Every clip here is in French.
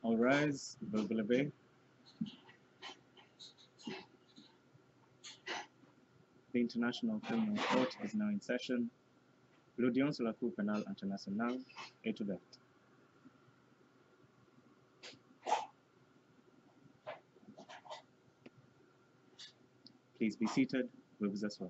All rise, vous vous levez. The International Criminal Court is now in session. L'audience de la Cour pénale internationale est ouverte. Please be seated. Veuillez vous asseoir.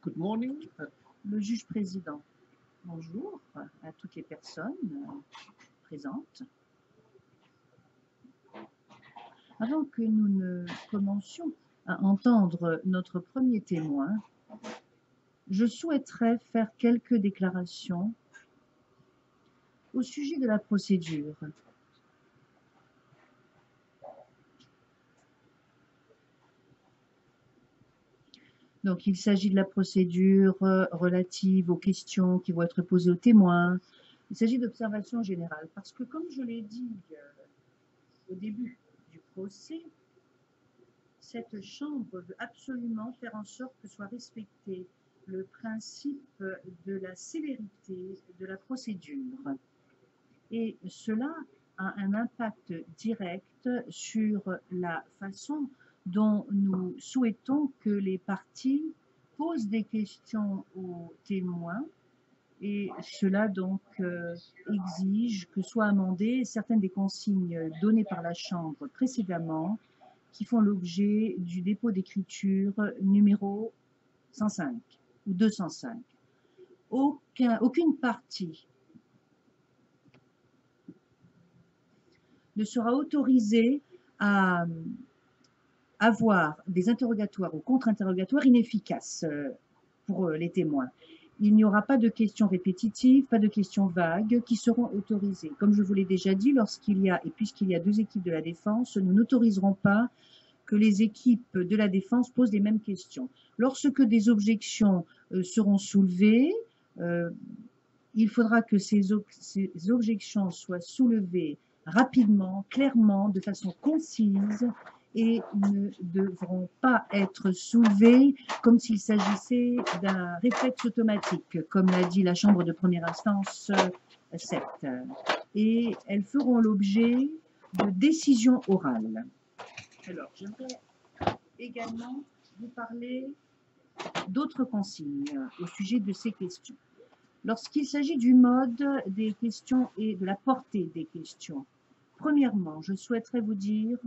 Good morning. Le juge président, bonjour à toutes les personnes présentes. Avant que nous ne commencions à entendre notre premier témoin, je souhaiterais faire quelques déclarations au sujet de la procédure. Donc, il s'agit de la procédure relative aux questions qui vont être posées aux témoins. Il s'agit d'observation générale, parce que comme je l'ai dit au début du procès, cette chambre veut absolument faire en sorte que soit respecté le principe de la célérité de la procédure. Et cela a un impact direct sur la façon dont nous souhaitons que les parties posent des questions aux témoins, et cela donc exige que soient amendées certaines des consignes données par la Chambre précédemment qui font l'objet du dépôt d'écriture numéro 105 ou 205. Aucune partie ne sera autorisée à avoir des interrogatoires ou contre-interrogatoires inefficaces pour les témoins. Il n'y aura pas de questions répétitives, pas de questions vagues qui seront autorisées. Comme je vous l'ai déjà dit, lorsqu'il y a, et puisqu'il y a deux équipes de la défense, nous n'autoriserons pas que les équipes de la défense posent les mêmes questions. Lorsque des objections seront soulevées, il faudra que ces objections soient soulevées rapidement, clairement, de façon concise, et ne devront pas être soulevées comme s'il s'agissait d'un réflexe automatique, comme l'a dit la Chambre de première instance 7. Et elles feront l'objet de décisions orales. Alors, j'aimerais également vous parler d'autres consignes au sujet de ces questions. Lorsqu'il s'agit du mode des questions et de la portée des questions, premièrement, je souhaiterais vous dire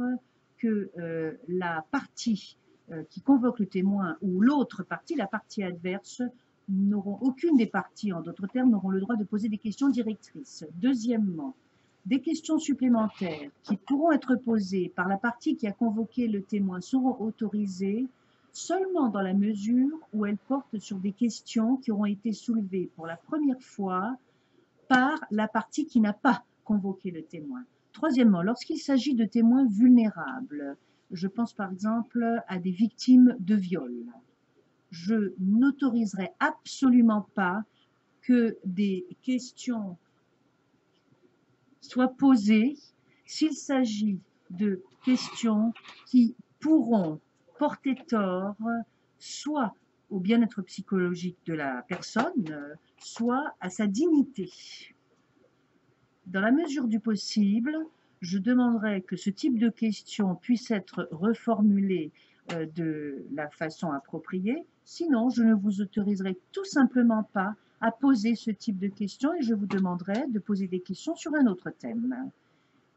que la partie qui convoque le témoin ou l'autre partie, la partie adverse, aucune des parties, en d'autres termes, n'auront le droit de poser des questions directrices. Deuxièmement, des questions supplémentaires qui pourront être posées par la partie qui a convoqué le témoin seront autorisées seulement dans la mesure où elles portent sur des questions qui auront été soulevées pour la première fois par la partie qui n'a pas convoqué le témoin. Troisièmement, lorsqu'il s'agit de témoins vulnérables, je pense par exemple à des victimes de viol, je n'autoriserai absolument pas que des questions soient posées s'il s'agit de questions qui pourront porter tort soit au bien-être psychologique de la personne, soit à sa dignité. Dans la mesure du possible, je demanderai que ce type de questions puisse être reformulé de la façon appropriée. Sinon, je ne vous autoriserai tout simplement pas à poser ce type de questions et je vous demanderai de poser des questions sur un autre thème.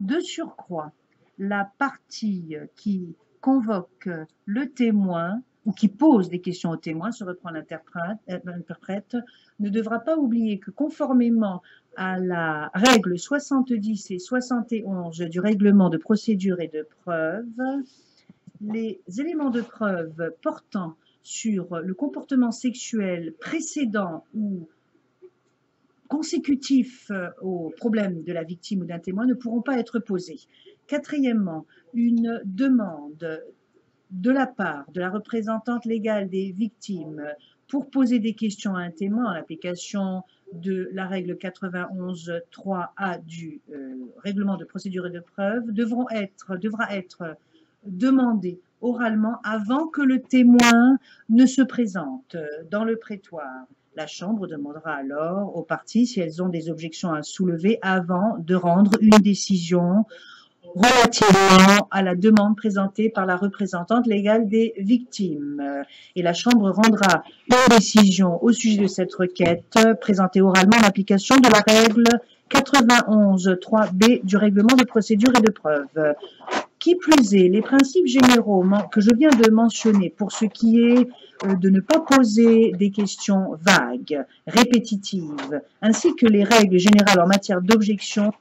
De surcroît, la partie qui convoque le témoin ou qui pose des questions au témoin, se reprend l'interprète, ne devra pas oublier que conformément à la règle 70 et 71 du règlement de procédure et de preuve, les éléments de preuve portant sur le comportement sexuel précédent ou consécutif au problème de la victime ou d'un témoin ne pourront pas être posés. Quatrièmement, une demande de la part de la représentante légale des victimes pour poser des questions à un témoin en application de la règle 91.3a du règlement de procédure et de preuve devra être demandée oralement avant que le témoin ne se présente dans le prétoire. La Chambre demandera alors aux parties si elles ont des objections à soulever avant de rendre une décision relativement à la demande présentée par la représentante légale des victimes. Et la Chambre rendra une décision au sujet de cette requête présentée oralement en application de la règle 91.3b du règlement de procédure et de preuve. Qui plus est, les principes généraux que je viens de mentionner pour ce qui est de ne pas poser des questions vagues, répétitives, ainsi que les règles générales en matière d'objection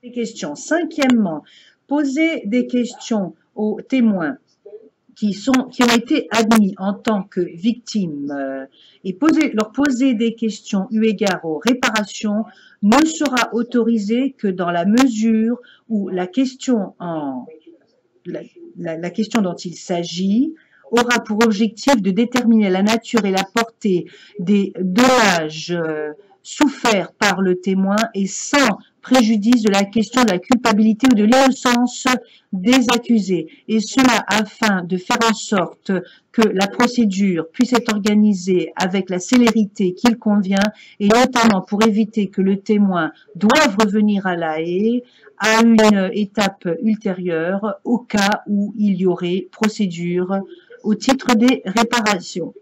des questions. Cinquièmement, poser des questions aux témoins qui ont été admis en tant que victimes et leur poser des questions eu égard aux réparations ne sera autorisé que dans la mesure où la question dont il s'agit aura pour objectif de déterminer la nature et la portée des dommages soufferts par le témoin et sans préjudice de la question de la culpabilité ou de l'innocence des accusés, et cela afin de faire en sorte que la procédure puisse être organisée avec la célérité qu'il convient, et notamment pour éviter que le témoin doive revenir à La Haye à une étape ultérieure au cas où il y aurait procédure au titre des réparations.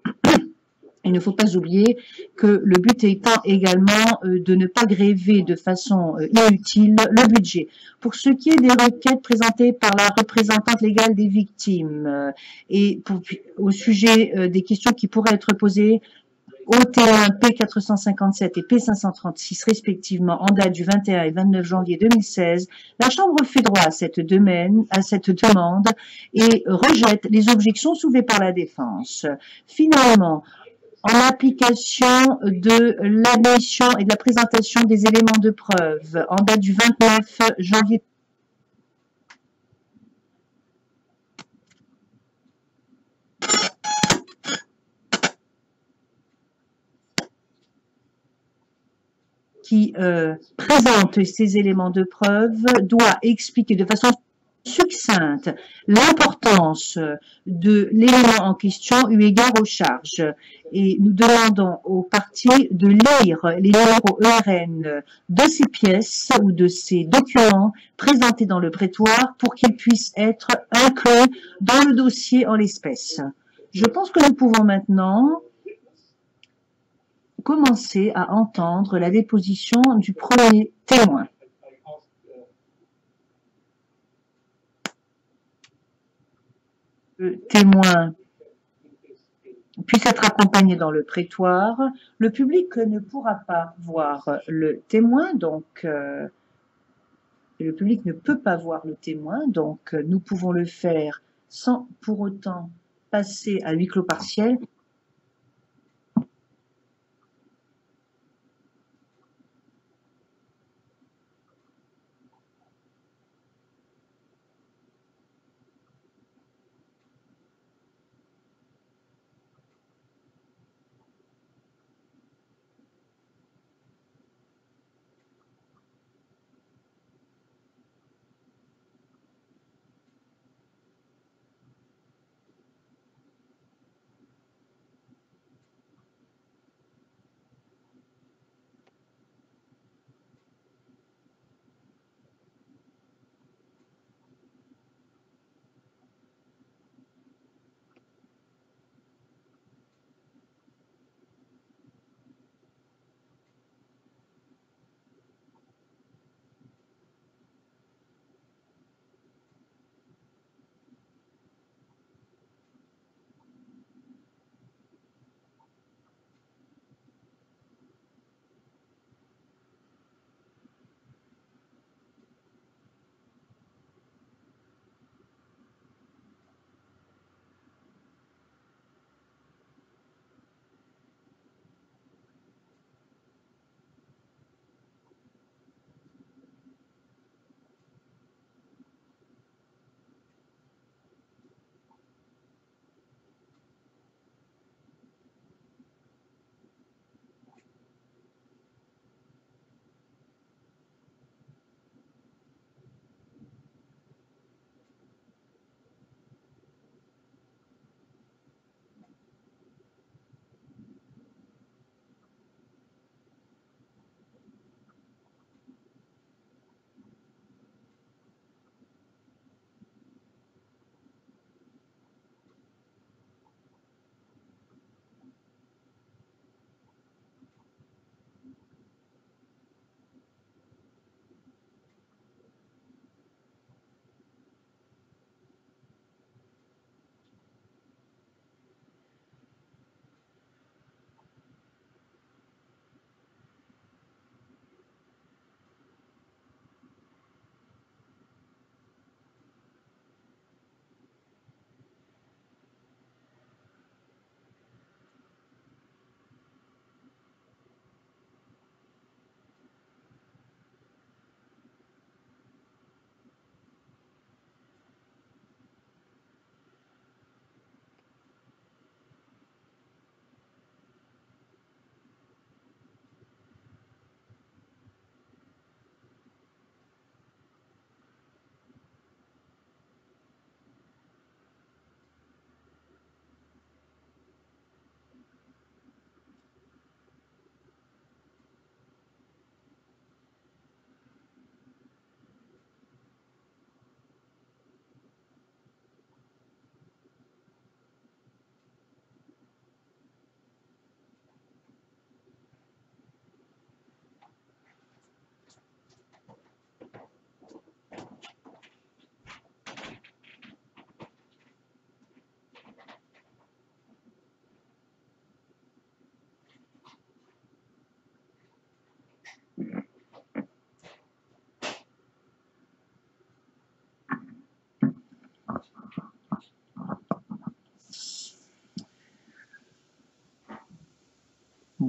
Il ne faut pas oublier que le but étant également de ne pas gréver de façon inutile le budget. Pour ce qui est des requêtes présentées par la représentante légale des victimes et au sujet des questions qui pourraient être posées au T1 P457 et P536 respectivement en date du 21 et 29 janvier 2016, la Chambre fait droit à cette demande et rejette les objections soulevées par la défense. Finalement, en application de l'admission et de la présentation des éléments de preuve en date du 29 janvier qui présente ces éléments de preuve doit expliquer de façon succincte l'importance de l'élément en question eu égard aux charges. Et nous demandons aux parties de lire les numéros ERN de ces pièces ou de ces documents présentés dans le prétoire pour qu'ils puissent être inclus dans le dossier en l'espèce. Je pense que nous pouvons maintenant commencer à entendre la déposition du premier témoin. Le témoin puisse être accompagné dans le prétoire. Le public ne pourra pas voir le témoin, donc le public ne peut pas voir le témoin, donc nous pouvons le faire sans pour autant passer à huis clos partiel.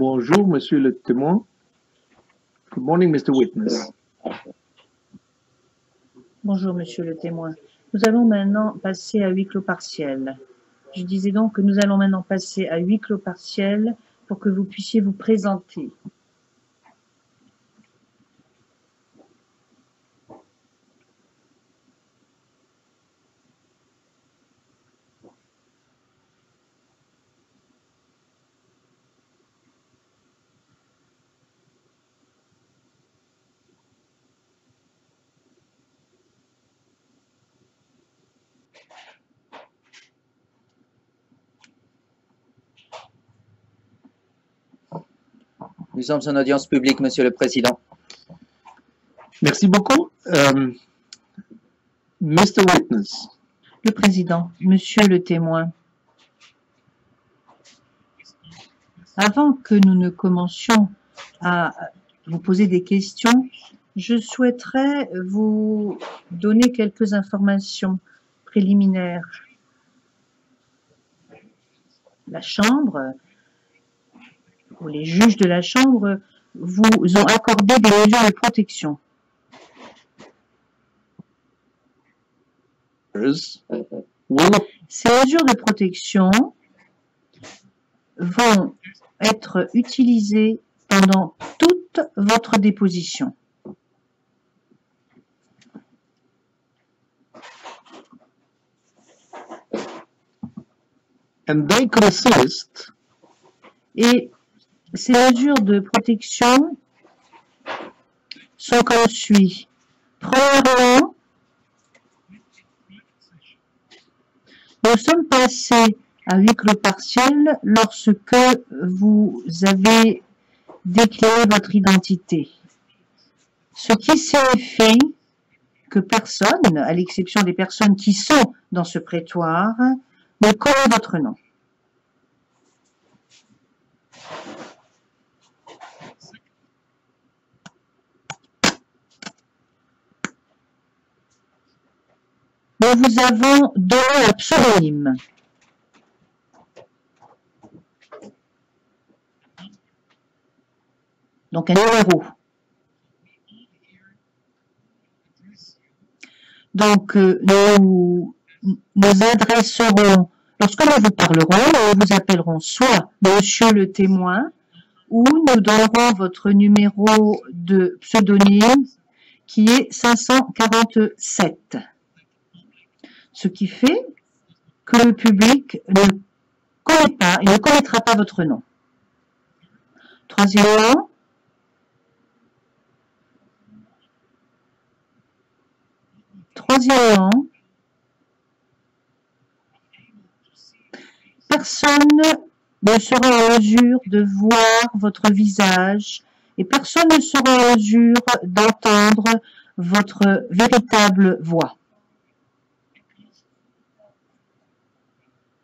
Bonjour, monsieur le témoin. Good morning, Mr. Witness. Bonjour, monsieur le témoin. Nous allons maintenant passer à huis clos partiel. Je disais donc que nous allons maintenant passer à huis clos partiel pour que vous puissiez vous présenter. Nous sommes en audience publique, Monsieur le Président. Merci beaucoup. Mr. Witness, Le président, monsieur le témoin. Avant que nous ne commencions à vous poser des questions, je souhaiterais vous donner quelques informations préliminaires. La Chambre, ou les juges de la Chambre, vous ont accordé des mesures de protection. Ces mesures de protection vont être utilisées pendant toute votre déposition. and they consist Et ces mesures de protection sont comme suit. Premièrement, nous sommes passés à huis clos partiel lorsque vous avez déclaré votre identité. Ce qui signifie que personne, à l'exception des personnes qui sont dans ce prétoire, ne connaît votre nom. Nous vous avons donné un pseudonyme. Donc un numéro. Donc nous adresserons, lorsque nous vous parlerons, nous vous appellerons soit monsieur le témoin, ou nous donnerons votre numéro de pseudonyme qui est 547. Ce qui fait que le public ne connaît pas, il ne connaîtra pas votre nom. Troisièmement, personne ne sera en mesure de voir votre visage et personne ne sera en mesure d'entendre votre véritable voix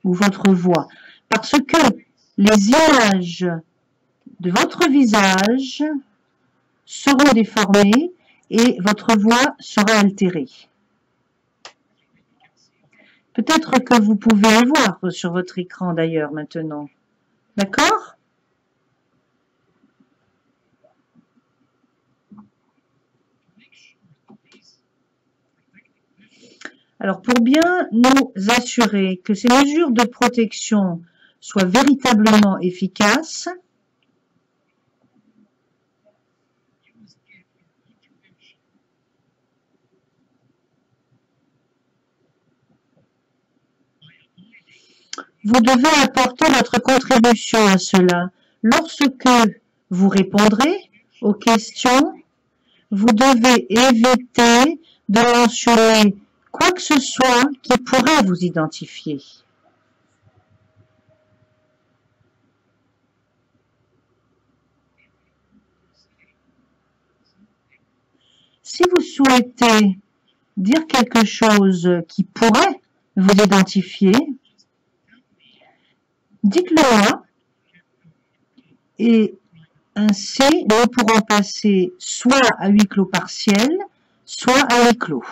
ou votre voix, parce que les images de votre visage seront déformées et votre voix sera altérée. Peut-être que vous pouvez le voir sur votre écran d'ailleurs maintenant. D'accord ? Alors, pour bien nous assurer que ces mesures de protection soient véritablement efficaces, vous devez apporter votre contribution à cela. Lorsque vous répondrez aux questions, vous devez éviter de mentionner quoi que ce soit qui pourrait vous identifier. Si vous souhaitez dire quelque chose qui pourrait vous identifier, dites-le-moi et ainsi nous pourrons passer soit à huis clos partiel, soit à huis clos.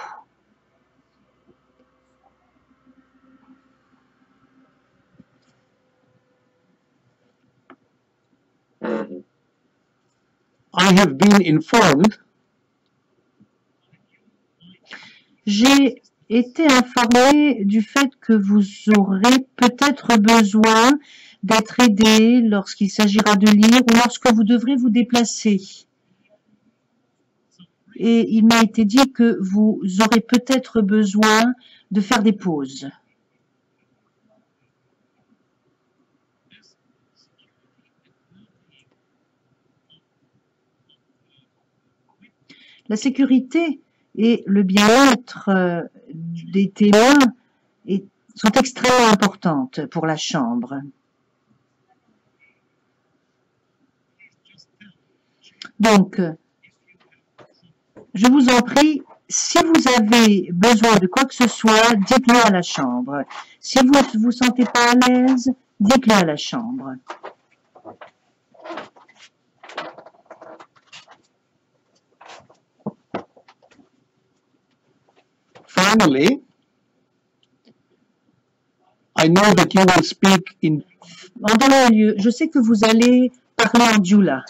I have been informed J'ai été informé du fait que vous aurez peut-être besoin d'être aidé lorsqu'il s'agira de lire ou lorsque vous devrez vous déplacer. Et il m'a été dit que vous aurez peut-être besoin de faire des pauses. La sécurité et le bien-être des témoins sont extrêmement importantes pour la Chambre. Donc, je vous en prie, si vous avez besoin de quoi que ce soit, dites-le à la Chambre. Si vous ne vous sentez pas à l'aise, dites-le à la Chambre. finally, I know that you will speak in En dernier lieu, je sais que vous allez parler en dioula.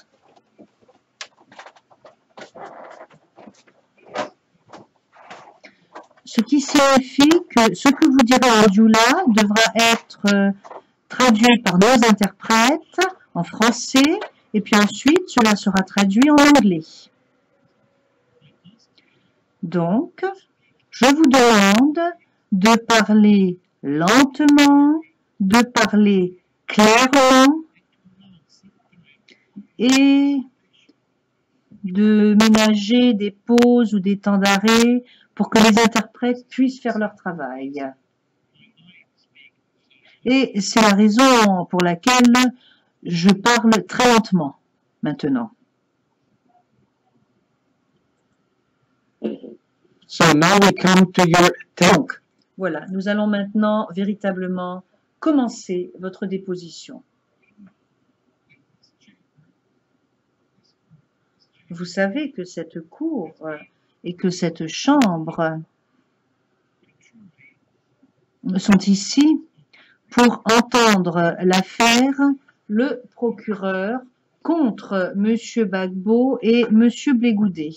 Ce qui signifie que ce que vous direz en dioula devra être traduit par nos interprètes en français et puis ensuite cela sera traduit en anglais. Donc, je vous demande de parler lentement, de parler clairement et de ménager des pauses ou des temps d'arrêt pour que les interprètes puissent faire leur travail. Et c'est la raison pour laquelle je parle très lentement maintenant. So now we come to your Donc, voilà, nous allons maintenant véritablement commencer votre déposition. Vous savez que cette cour et que cette chambre sont ici pour entendre l'affaire le procureur contre M. Gbagbo et M. Blegoudé.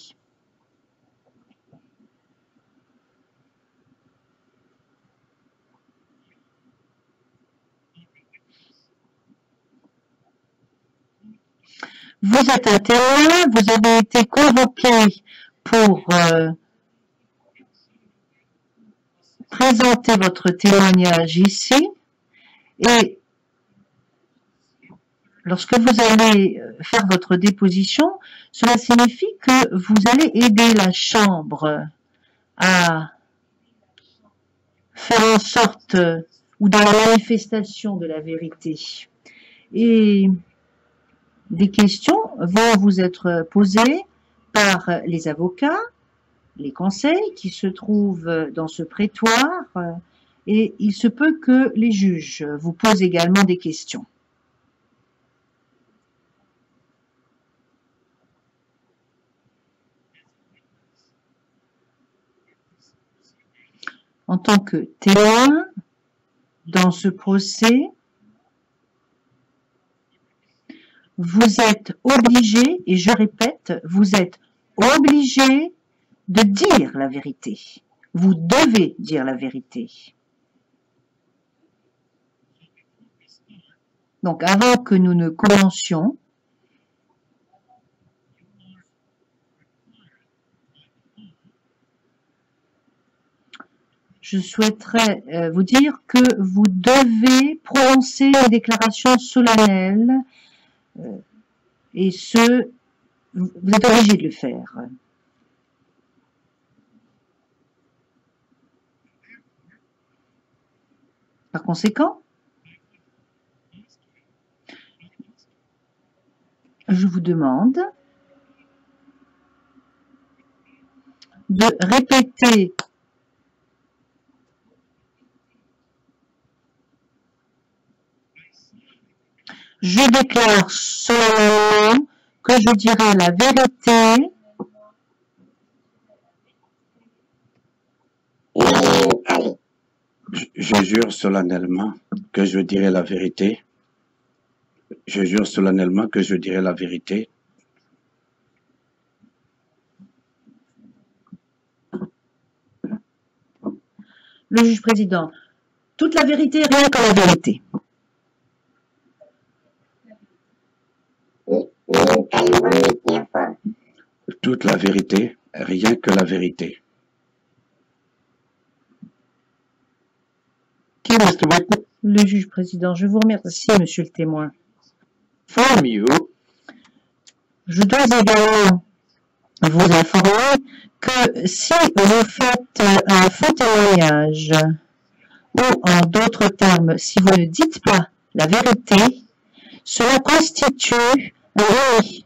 Vous êtes un témoin, vous avez été convoqué pour présenter votre témoignage ici et lorsque vous allez faire votre déposition, cela signifie que vous allez aider la Chambre à faire en sorte ou dans la manifestation de la vérité. Et des questions vont vous être posées par les avocats, les conseils qui se trouvent dans ce prétoire et il se peut que les juges vous posent également des questions. En tant que témoin dans ce procès, vous êtes obligé, et je répète, vous êtes obligé de dire la vérité. Vous devez dire la vérité. Donc, avant que nous ne commencions, je souhaiterais vous dire que vous devez prononcer une déclaration solennelle et vous êtes obligé de le faire. Par conséquent, je vous demande de répéter je déclare solennellement que je dirai la vérité Je jure solennellement que je dirai la vérité. Je jure solennellement que je dirai la vérité. Le juge président. Toute la vérité, rien que la vérité. Toute la vérité, rien que la vérité. Okay, Mr. Witness, Le juge président. Je vous remercie, monsieur le témoin. from you, Je dois également vous informer que si vous faites un faux témoignage, ou en d'autres termes, si vous ne dites pas la vérité, cela constitue un délit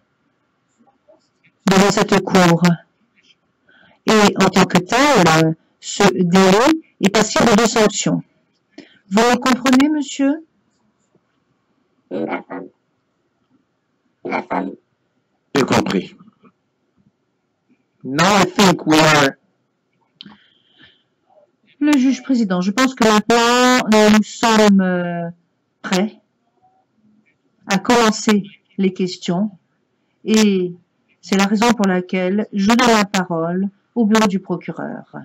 devant cette cour. Et en tant que tel, ce délit est passible de sanctions. Vous me comprenez, monsieur? J'ai compris. now I think we are Le juge président, je pense que maintenant, nous sommes prêts à commencer les questions et c'est la raison pour laquelle je donne la parole au bureau du procureur.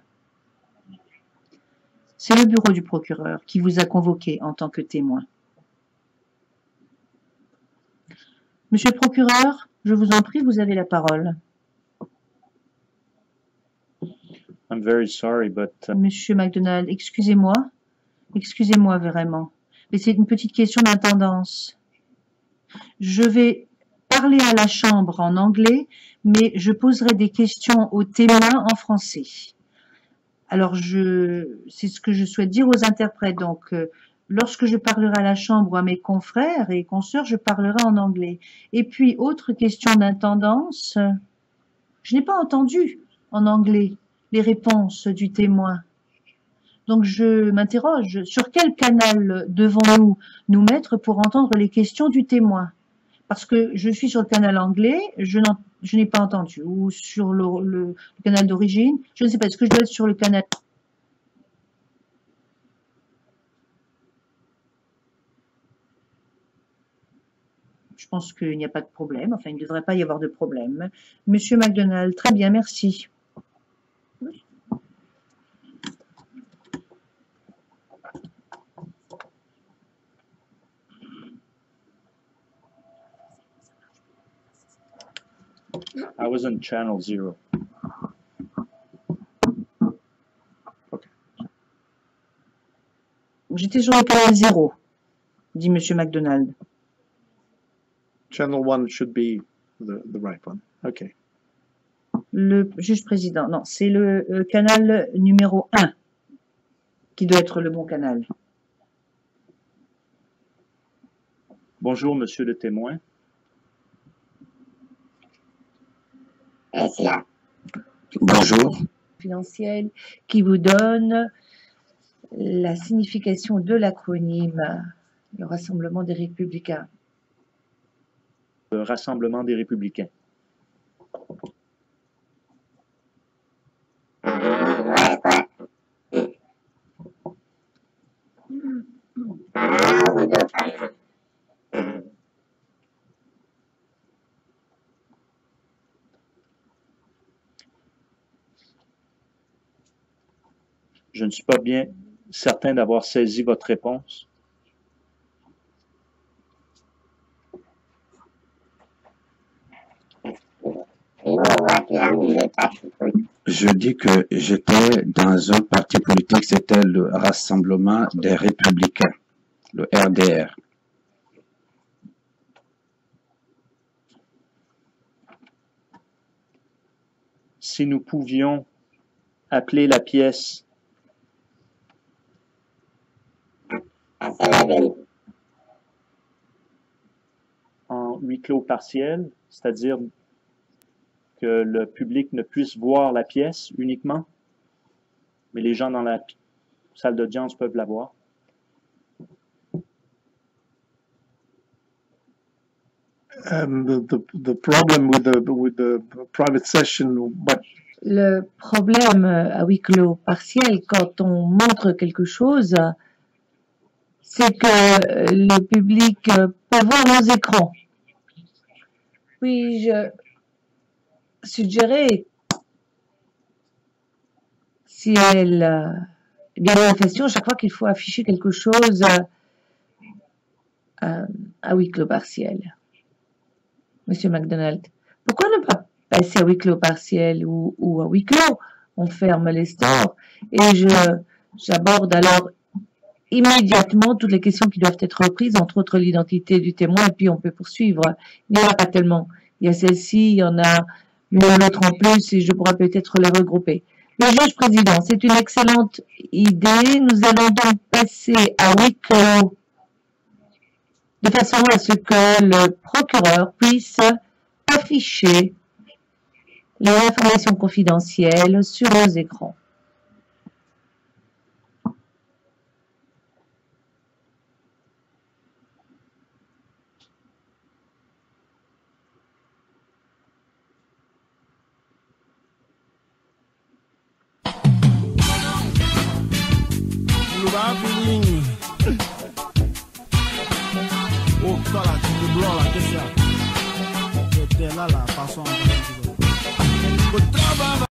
C'est le bureau du procureur qui vous a convoqué en tant que témoin. Monsieur le procureur, je vous en prie, vous avez la parole. I'm very sorry, but Monsieur McDonald, excusez-moi vraiment, mais c'est une petite question d'intendance. Je vais parler à la chambre en anglais, mais je poserai des questions aux témoins en français. Alors, c'est ce que je souhaite dire aux interprètes. Donc, lorsque je parlerai à la chambre ou à mes confrères et consoeurs, je parlerai en anglais. Et puis, autre question d'intendance, je n'ai pas entendu en anglais les réponses du témoin. Donc, je m'interroge, sur quel canal devons-nous nous mettre pour entendre les questions du témoin? Parce que je suis sur le canal anglais, je n'ai pas entendu, ou sur le canal d'origine, je ne sais pas, est-ce que je dois être sur le canal... Je pense qu'il n'y a pas de problème, enfin, il ne devrait pas y avoir de problème. Monsieur McDonald, très bien, merci. I was on channel 0. J'étais sur le canal 0, dit Monsieur McDonald. channel 1 should be the right one. Okay. Le juge président, non, c'est le canal numéro 1 qui doit être le bon canal. Bonjour, monsieur le témoin. Bonjour. Confidentiel qui vous donne la signification de l'acronyme, le Rassemblement des Républicains. Le Rassemblement des Républicains. Je ne suis pas bien certain d'avoir saisi votre réponse. Je dis que j'étais dans un parti politique, c'était le Rassemblement des Républicains, le RDR. Si nous pouvions appeler la pièce en huis clos partiel, c'est-à-dire que le public ne puisse voir la pièce uniquement, mais les gens dans la salle d'audience peuvent la voir. The problem with the private session, but Le problème à huis clos partiel, quand on montre quelque chose, c'est que le public peut voir nos écrans. Puis-je suggérer, si elle des manifestations chaque fois qu'il faut afficher quelque chose à huis clos partiel. Monsieur McDonald, pourquoi ne pas passer à huis clos partiel ou à huis clos? On ferme les stores et j'aborde alors immédiatement toutes les questions qui doivent être reprises, entre autres l'identité du témoin, et puis on peut poursuivre. Il n'y en a pas tellement. Il y a celle-ci, il y en a une autre en plus, et je pourrais peut-être les regrouper. Le juge président, c'est une excellente idée. Nous allons donc passer à huis clos, de façon à ce que le procureur puisse afficher les informations confidentielles sur nos écrans. Oh, toi là, tu me blanc là, qu'est-ce que c'est? T'es là, là, passons.